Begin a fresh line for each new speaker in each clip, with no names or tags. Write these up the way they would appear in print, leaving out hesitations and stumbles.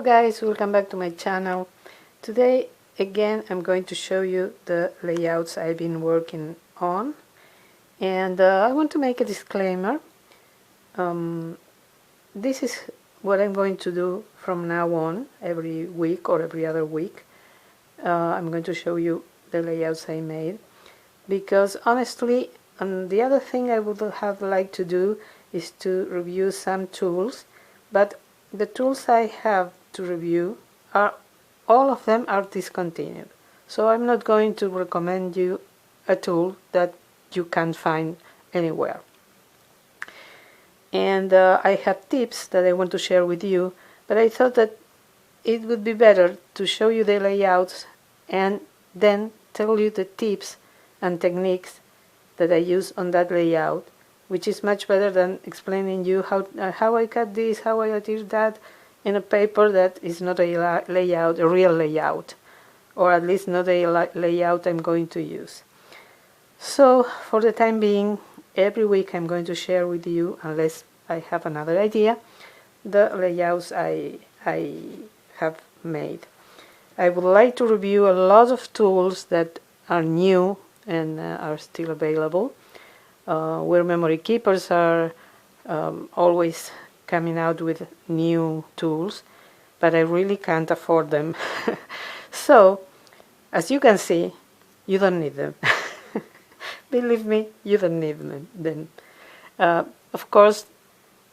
Hello guys, welcome back to my channel. Today again I'm going to show you the layouts I've been working on, and I want to make a disclaimer. This is what I'm going to do from now on, every week or every other week. I'm going to show you the layouts I made, because honestly, the other thing I would have liked to do is to review some tools, but the tools I have to review are all of them are discontinued. So I'm not going to recommend you a tool that you can't find anywhere. And I have tips that I want to share with you, but I thought that it would be better to show you the layouts and then tell you the tips and techniques that I use on that layout, which is much better than explaining you how I cut this, how I did that in a paper that is not a layout, a real layout, or at least not a layout I'm going to use. So for the time being, every week I'm going to share with you, unless I have another idea, the layouts I have made. I would like to review a lot of tools that are new and are still available. Where memory keepers are always coming out with new tools, but I really can't afford them. So, as you can see, you don't need them. Believe me, you don't need them. Of course,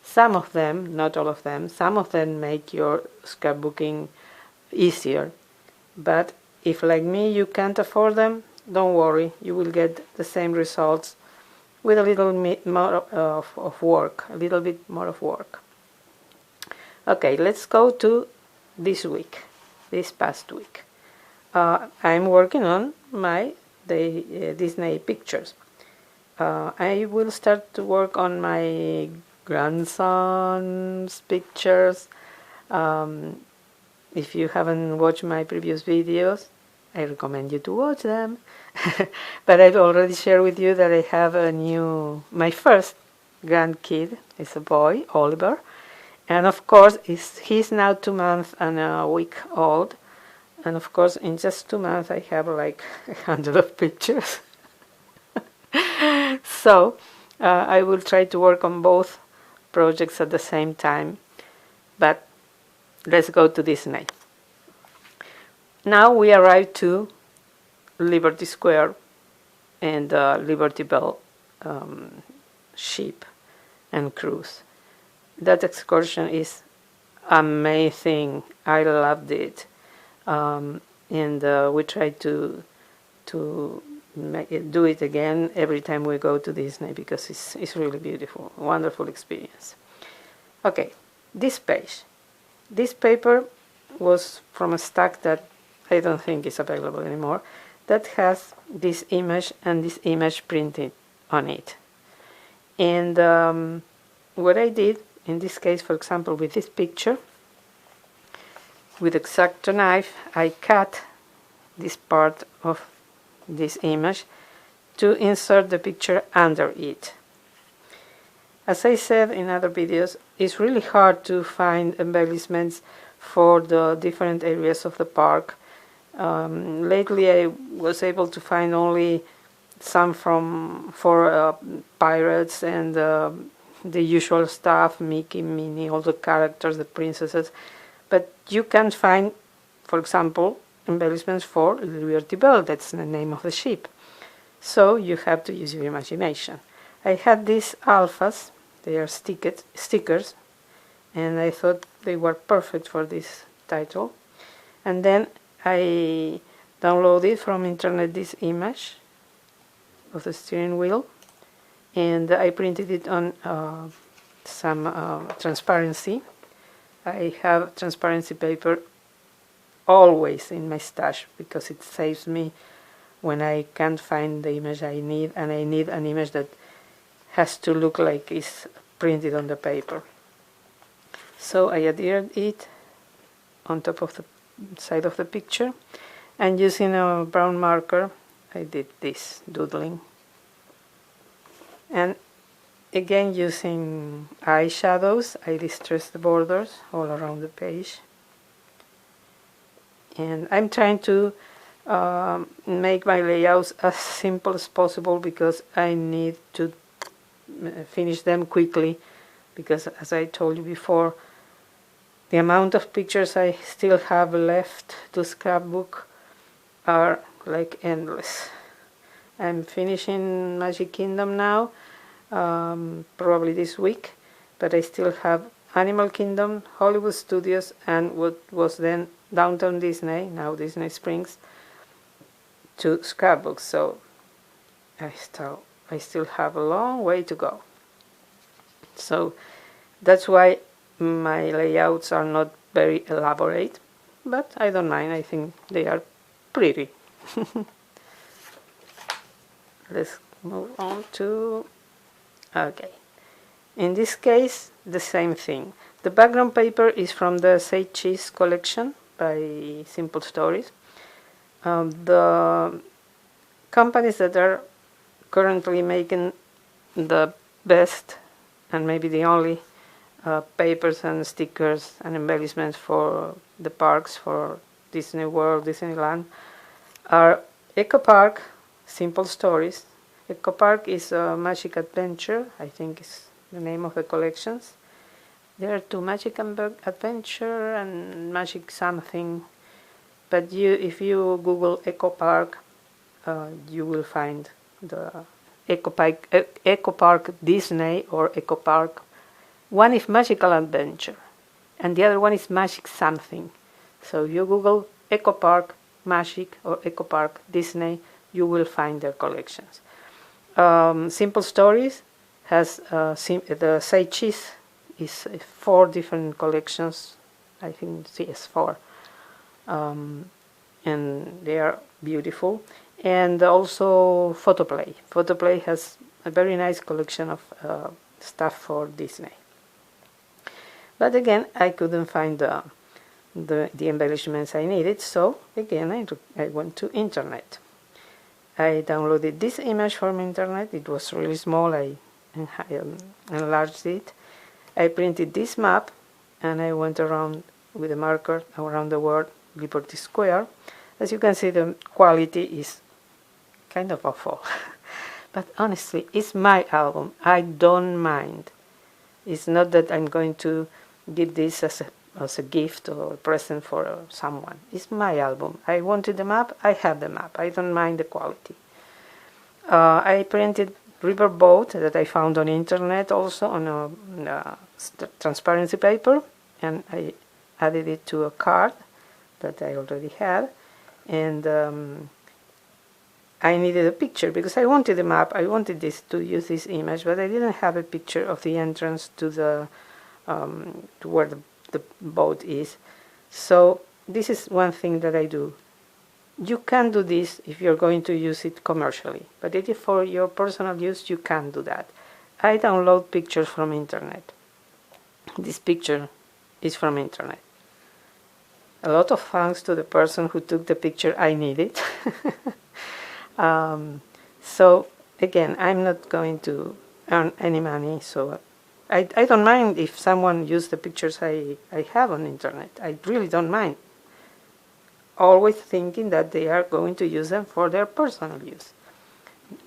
some of them, not all of them, some of them make your scrapbooking easier. But if, like me, you can't afford them, don't worry, you will get the same results with a little more of work, a little bit more of work. Okay, let's go to this week, this past week. I'm working on my Disney pictures. I will start to work on my grandson's pictures. If you haven't watched my previous videos, I recommend you to watch them. But I've already shared with you that I have my first grandkid is a boy, Oliver. And of course, he's now 2 months and a week old. And of course, in just 2 months, I have like 100 of pictures. So, I will try to work on both projects at the same time. But let's go to Disney. Now we arrive to Liberty Square and Liberty Bell ship and cruise. That excursion is amazing. I loved it, and we try to do it again every time we go to Disney, because it's really beautiful, wonderful experience. Okay, this paper was from a stack that I don't think is available anymore, that has this image and this image printed on it. And what I did in this case, for example, with this picture, with X-Acto knife, I cut this part of this image to insert the picture under it. As I said in other videos, it's really hard to find embellishments for the different areas of the park. Lately I was able to find only some for pirates and the usual stuff, Mickey, Minnie, all the characters, the princesses. But you can find, for example, embellishments for Liberty Bell, that's the name of the ship. So you have to use your imagination. I had these alphas, they are stickers, and I thought they were perfect for this title. And then I downloaded from internet this image of the steering wheel, and I printed it on some transparency. I have transparency paper always in my stash, because it saves me when I can't find the image I need, and I need an image that has to look like it's printed on the paper. So I adhered it on top of the side of the picture, and using a brown marker I did this doodling, and again using eyeshadows I distressed the borders all around the page. and I'm trying to make my layouts as simple as possible because I need to finish them quickly, because as I told you before, the amount of pictures I still have left to scrapbook are like endless. I'm finishing Magic Kingdom now, probably this week, but I still have Animal Kingdom, Hollywood Studios, and what was then Downtown Disney, now Disney Springs, to scrapbook. So I still have a long way to go. So that's why my layouts are not very elaborate, but I don't mind. I think they are pretty. Let's move on to, okay. In this case, the same thing. The background paper is from the Say Cheese collection by Simple Stories. The companies that are currently making the best and maybe the only papers and stickers and embellishments for the parks, for Disney World, Disneyland, are Eco Park, Simple Stories. Eco Park is a Magic Adventure, I think is the name of the collections. There are two, Magic Adventure and Magic something, but if you Google Eco Park, you will find the Eco Park Disney or Eco Park. One is Magical Adventure and the other one is Magic something. So you Google Eco Park Magic or Eco Park Disney, you will find their collections. Simple Stories has the Say Cheese is 4 different collections, I think it's 4, and they are beautiful. And also Photoplay. Photoplay has a very nice collection of stuff for Disney. But again, I couldn't find the embellishments I needed, so again I went to internet. I downloaded this image from internet. It was really small. I enlarged it. I printed this map and I went around with a marker around the word Liberty Square. As you can see, the quality is kind of awful. But honestly, it's my album. I don't mind. It's not that I'm going to give this as a gift or a present for someone. It's my album. I wanted the map, I have the map. I don't mind the quality. I printed riverboat that I found on internet also on a transparency paper, and I added it to a card that I already had, and I needed a picture because I wanted a map. I wanted to use this image, but I didn't have a picture of the entrance to the to where the boat is. So this is one thing that I do. You can do this if you're going to use it commercially, but if it's for your personal use, you can do that. I download pictures from internet. This picture is from internet. A lot of thanks to the person who took the picture I needed. So again, I'm not going to earn any money, so I don't mind if someone uses the pictures I have on internet. I really don't mind. Always thinking that they are going to use them for their personal use.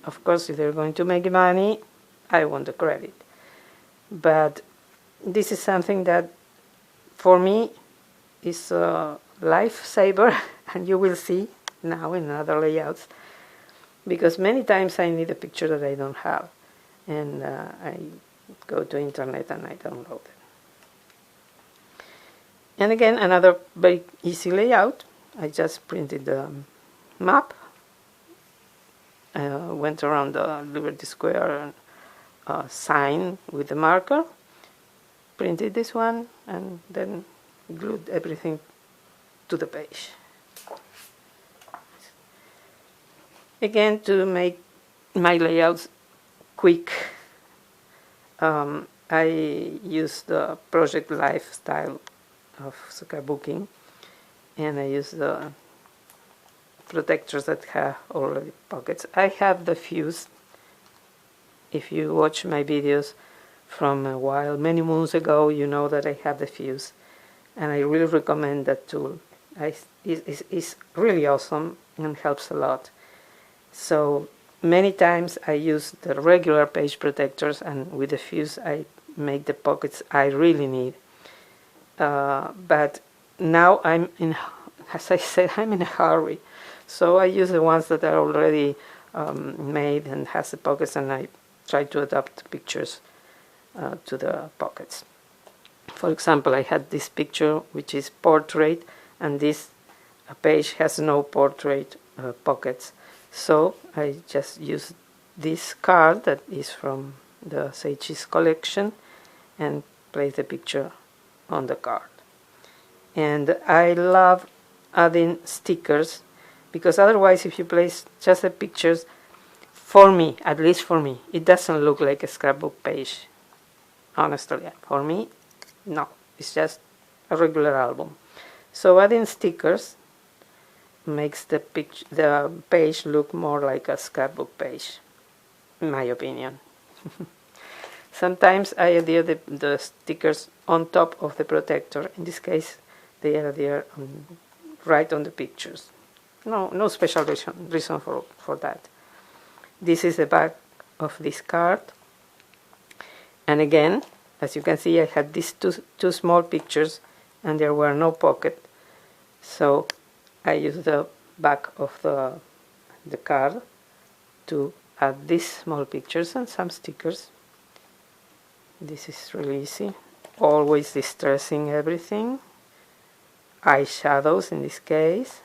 Of course, if they're going to make money, I want the credit. But this is something that, for me, is a lifesaver, and you will see now in other layouts, because many times I need a picture that I don't have, and I go to internet and I download it. And again, another very easy layout. I just printed the map, went around the Liberty Square sign with the marker, printed this one, and then glued everything to the page. Again, to make my layouts quick, I use the Project Life style of scrapbooking, and I use the protectors that have already pockets. I have the fuse. If you watch my videos from a while, many moons ago, you know that I have the fuse, and I really recommend that tool. is really awesome and helps a lot. So many times I use the regular page protectors, and with the fuse I make the pockets I really need. But now as I said, I'm in a hurry, so I use the ones that are already made and has the pockets, and I try to adapt the pictures to the pockets. For example, I had this picture which is portrait, and this page has no portrait pockets, so I just use this card that is from the Say Cheese collection and place the picture on the card. And I love adding stickers, because otherwise if you place just the pictures, for me, at least for me, it doesn't look like a scrapbook page. Honestly, for me, no, it's just a regular album. So adding stickers makes the page look more like a scrapbook page, in my opinion. Sometimes I adhere the stickers on top of the protector. In this case, they are there right on the pictures. No special reason for that. This is the back of this card. And again, as you can see, I had these two small pictures and there were no pocket. So I used the back of the card to add these small pictures and some stickers. This is really easy. Always distressing everything. Eyeshadows in this case.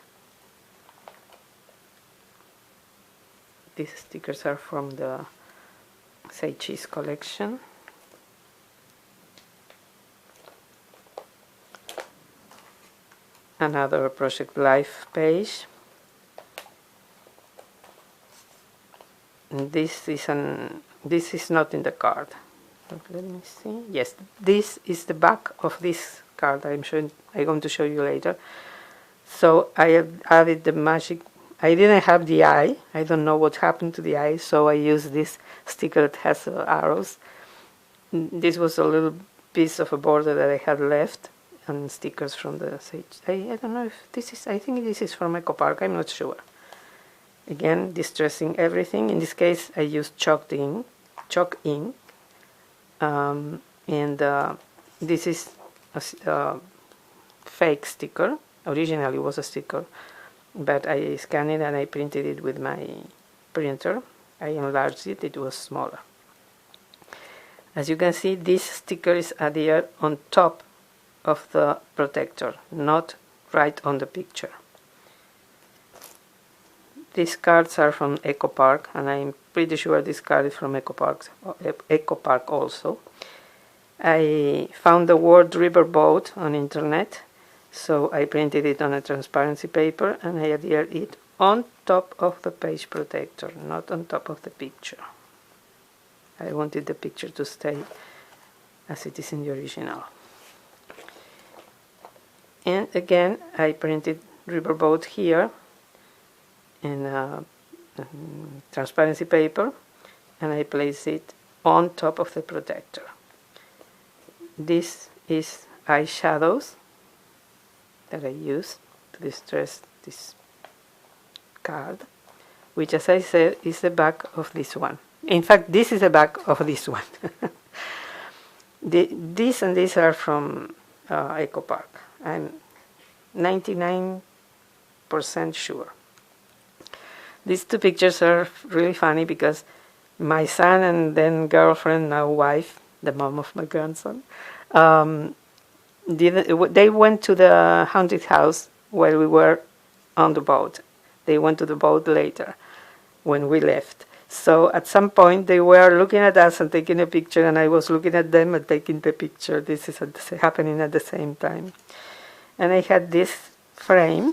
These stickers are from the Say Cheese collection. Another Project Life page. And this is not in the card. But let me see. Yes, this is the back of this card. I'm going to show you later. So I have added the magic. I didn't have the eye. I don't know what happened to the eye, so I used this sticker that has arrows. This was a little piece of a border that I had left, and stickers from the Sage. I don't know if this is. I think this is from Eco Park. I'm not sure. Again, distressing everything. In this case, I used chalk ink, and this is a fake sticker. Originally, it was a sticker, but I scanned it and I printed it with my printer. I enlarged it. It was smaller. As you can see, this sticker is adhered on top of the protector, not right on the picture. These cards are from Eco Park, and I'm pretty sure this card is from Eco Park also. I found the word riverboat on internet, so I printed it on a transparency paper and I adhered it on top of the page protector, not on top of the picture. I wanted the picture to stay as it is in the original. And again, I printed riverboat here in transparency paper, and I place it on top of the protector. This is eyeshadows that I use to distress this card, which, as I said, is the back of this one. In fact, this is the back of this one. These and these are from Eco Park. I'm 99% sure. These two pictures are really funny because my son and then girlfriend, now wife, the mom of my grandson, they went to the haunted house while we were on the boat. They went to the boat later when we left. So at some point they were looking at us and taking a picture, and I was looking at them and taking the picture. This is happening at the same time. And I had this frame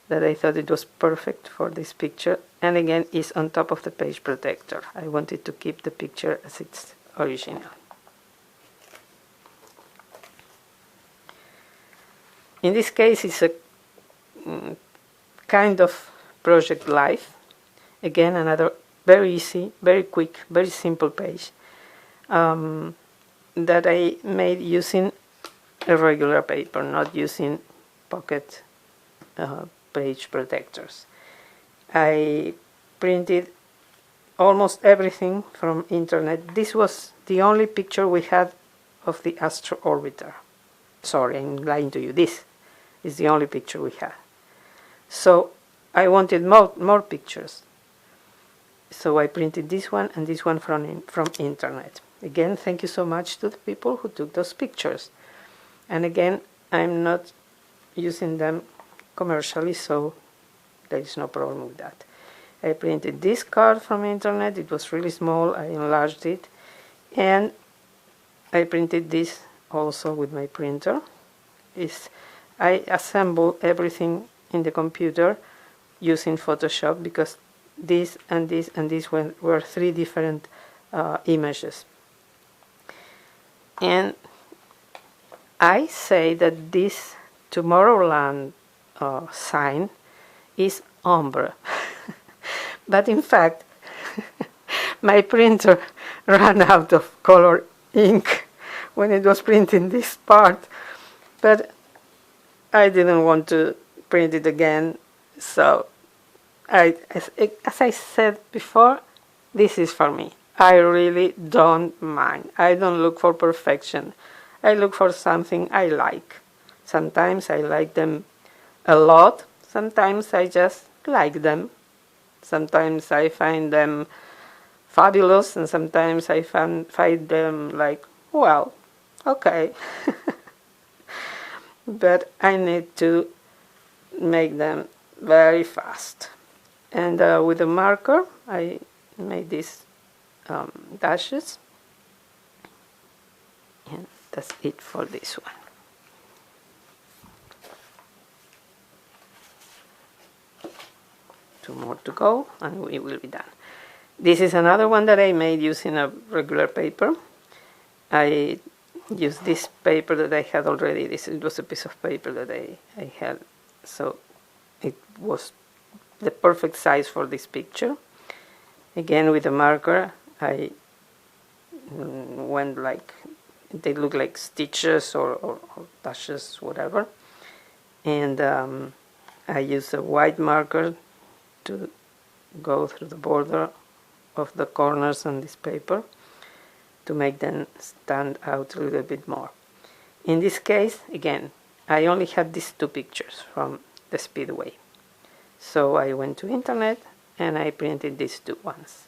that I thought it was perfect for this picture, and again is on top of the page protector. I wanted to keep the picture as it's original. In this case, it's a kind of Project Life. Again, another very easy, very quick, very simple page that I made using a regular paper, not using pocket page protectors. I printed almost everything from internet. This was the only picture we had of the Astro Orbiter. Sorry, I'm lying to you. This is the only picture we had. So I wanted more pictures. So I printed this one and this one from internet. Again, thank you so much to the people who took those pictures. And again, I'm not using them commercially, so there is no problem with that. I printed this card from internet. It was really small. I enlarged it. And I printed this also with my printer. I assembled everything in the computer using Photoshop, because this and this and this were three different images. And I say that this Tomorrowland sign is ombre. But in fact, my printer ran out of color ink when it was printing this part, but I didn't want to print it again, so as I said before, this is for me. I really don't mind. I don't look for perfection. I look for something I like. Sometimes I like them a lot. Sometimes I just like them. Sometimes I find them fabulous, and sometimes I find them like, well, okay. But I need to make them very fast. And with a marker, I made these dashes. And that's it for this one. Two more to go, and we will be done. This is another one that I made using a regular paper. I used this paper that I had already. It was a piece of paper that I had, so it was the perfect size for this picture. Again, with a marker, I went like, they look like stitches or dashes, whatever. And I used a white marker to go through the border of the corners on this paper to make them stand out a little bit more. In this case, again, I only had these two pictures from the Speedway. So I went to internet and I printed these two ones.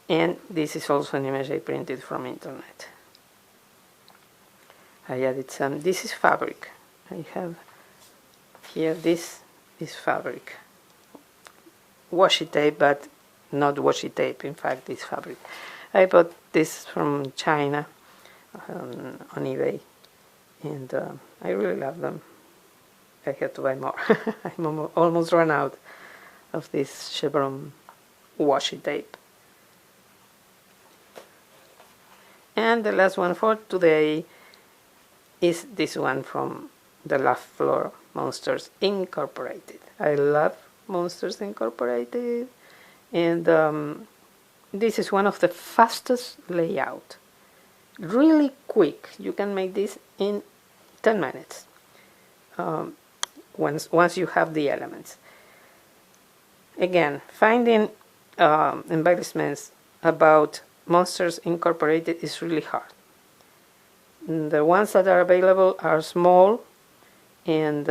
And this is also an image I printed from internet. I added some, this is fabric. I have here, this is fabric. Washi tape, but not washi tape, in fact it's fabric. I bought this from China on eBay, and I really love them. I had to buy more. I'm almost run out of this chevron washi tape. And the last one for today is this one from the Laugh Floor Monsters Incorporated. I love Monsters Incorporated, and this is one of the fastest layout. Really quick. You can make this in 10 minutes once you have the elements. Again, finding embellishments about Monsters Incorporated is really hard. The ones that are available are small, and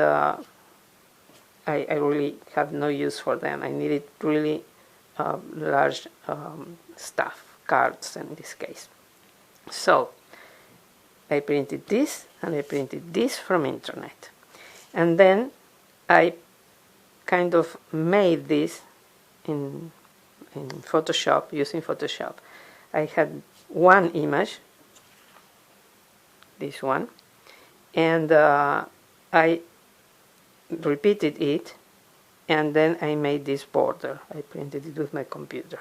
I really have no use for them. I needed really large stuff, cards in this case. So I printed this and I printed this from internet. And then I kind of made this in Photoshop, using Photoshop. I had one image, this one, and I repeated it, and then I made this border. I printed it with my computer.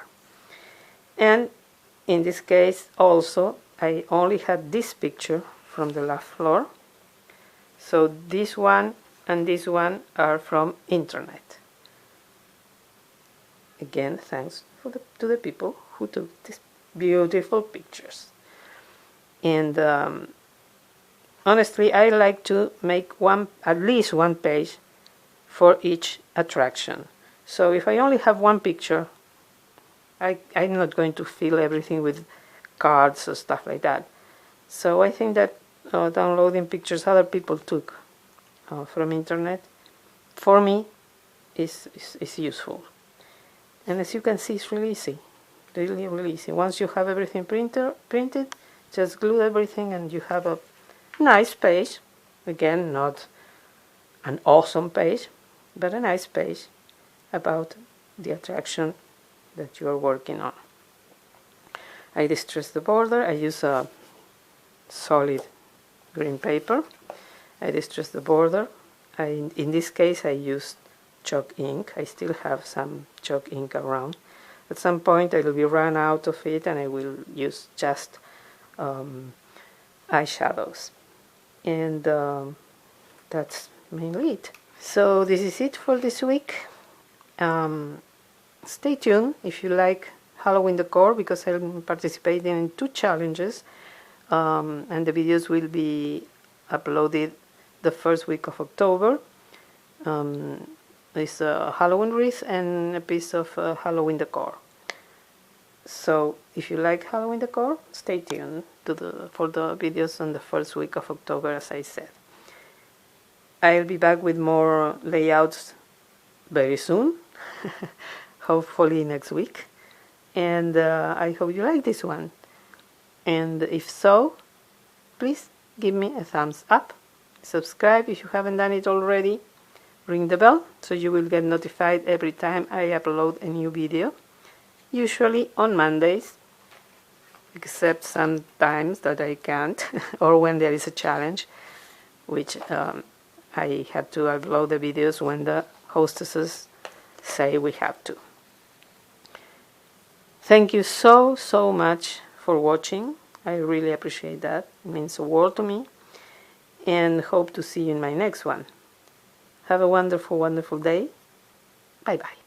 And in this case also, I only had this picture from the Laugh Floor. So this one and this one are from internet. Again, thanks to the people who took these beautiful pictures. And honestly, I like to make at least one page for each attraction. So if I only have one picture, I'm not going to fill everything with cards or stuff like that. So I think that downloading pictures other people took from internet, for me, is useful. And as you can see, it's really easy. Really easy. Once you have everything printed, just glue everything and you have a nice page. Again, not an awesome page, but a nice page about the attraction that you are working on. I distress the border. I use a solid green paper. I distress the border. In this case, I used chalk ink. I still have some chalk ink around. At some point, I will be run out of it, and I will use just eyeshadows. And that's mainly it. So this is it for this week. Stay tuned if you like Halloween decor, because I'm participating in 2 challenges, and the videos will be uploaded the first week of October. It's a Halloween wreath and a piece of Halloween decor. So if you like Halloween decor, stay tuned for the videos on the first week of October, as I said. I'll be back with more layouts very soon, hopefully next week. And I hope you like this one. And if so, please give me a thumbs up. Subscribe if you haven't done it already. Ring the bell so you will get notified every time I upload a new video. Usually on Mondays, except sometimes that I can't, or when there is a challenge, which I had to upload the videos when the hostesses say we have to. Thank you so much for watching. I really appreciate that. It means the world to me. And hope to see you in my next one. Have a wonderful, wonderful day. Bye-bye.